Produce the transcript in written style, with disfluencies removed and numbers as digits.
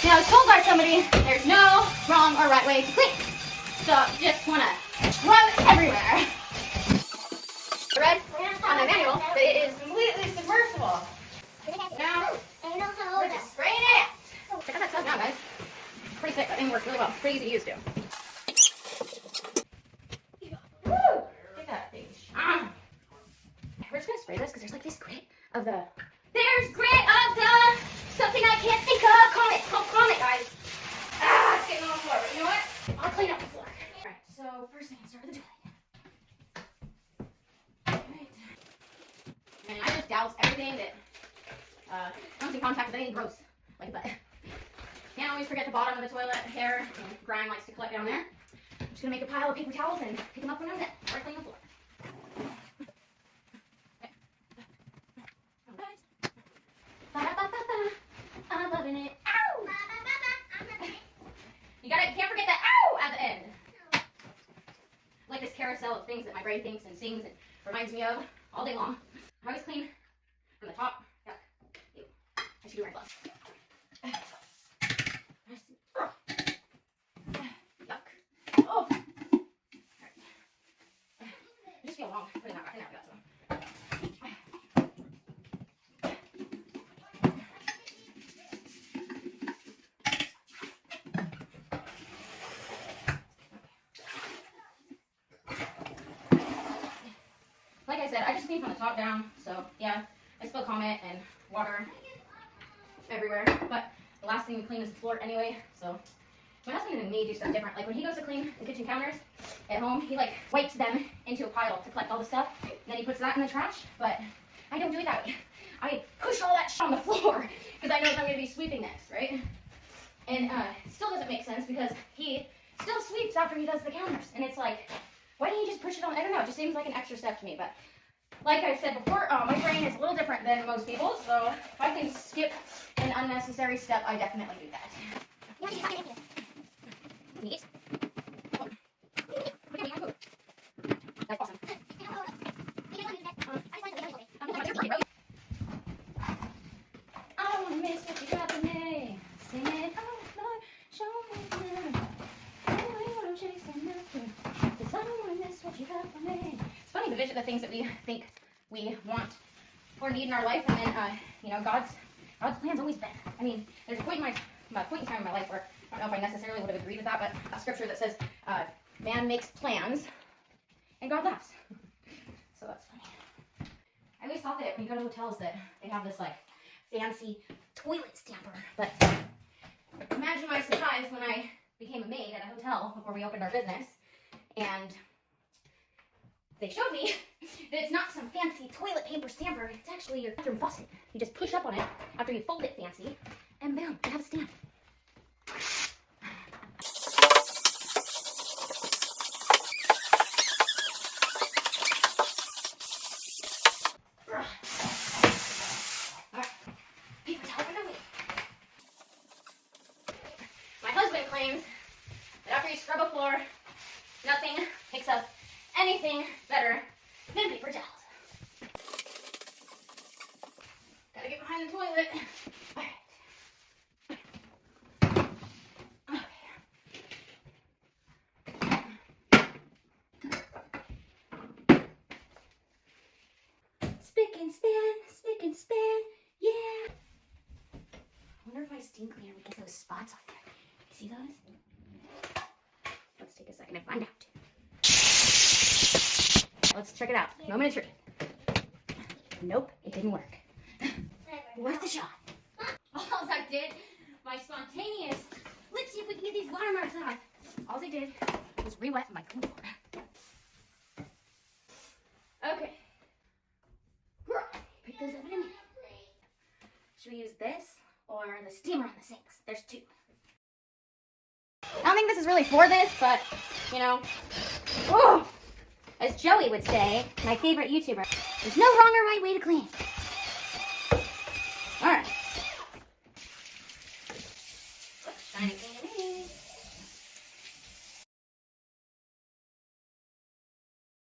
Now, I was told by somebody there's no wrong or right way to clean. So, just want to rub everywhere. I read on my manual that it is completely submersible. Now, we're just spraying it out. Check out that stuff now, guys. Pretty sick. That thing works really well. Pretty easy to use, too. Woo! Look at that thing. We're just going to spray this because there's like this grit of the... There's grit of the... Something I can't think of. Comet. It's called Comet, guys. It's getting on the floor. But you know what? I'll clean up the floor. Alright, so first thing, I'll start with the toilet. Alright. And I just douse everything that comes in contact with anything gross, like butt. Can't always forget the bottom of the toilet. Hair and grime likes to collect down there. I'm just going to make a pile of paper towels and pick them up when I'm done. Or clean the floor. I'm loving it. Ow! You can't forget that ow at the end. Like this carousel of things that my brain thinks and sings and reminds me of all day long. I always clean from the top. Yuck. Ew. I should do my gloves. Yuck. Oh! Alright. I just feel wrong putting that back in there. We got some. Like I said, I just clean from the top down, so yeah, I spill Comet and water everywhere, but the last thing we clean is the floor anyway, so my husband and me do stuff different. Like when he goes to clean the kitchen counters at home, he like wipes them into a pile to collect all the stuff, and then he puts that in the trash, but I don't do it that way. I push all that shit on the floor, because I know I'm going to be sweeping next, right? And it still doesn't make sense, because he still sweeps after he does the counters, and it's like, why didn't you just push it on? I don't know. It just seems like an extra step to me. But like I said before, my brain is a little different than most people's. So if I can skip an unnecessary step, I definitely do that. Neat. That's awesome. I don't miss what you got for me. Sing it. Oh, Lord, show me now. It's funny the things that we think we want or need in our life, and then you know, God's plan's always better. I mean, there's a point in time in my life where I don't know if I necessarily would have agreed with that, but a scripture that says man makes plans and God laughs. So that's funny. I always thought that when you go to hotels that they have this like fancy toilet stamper, but imagine my surprise when I became a maid at a hotel before we opened our business, and they showed me that it's not some fancy toilet paper stamper. It's actually your bathroom faucet. You just push up on it after you fold it fancy, and boom, you have a stamp. Alright, paper towel for the week. My husband claims that after you scrub a floor, nothing picks up anything better than paper towels. Gotta get behind the toilet. Alright. Okay. Spick and span, yeah. I wonder if I steam cleaner we get those spots on there. You see those? Let's take a second and find out. Let's check it out. Moment of truth. Nope, it didn't work. Worth the shot. All I did, my spontaneous, let's see if we can get these watermarks off. All I did was re-wet my clean floor. Okay. Pick those up in a minute. Should we use this or the steamer on the sinks? There's two. I don't think this is really for this, but, you know, oh, as Joey would say, my favorite YouTuber, there's no wrong or right way to clean.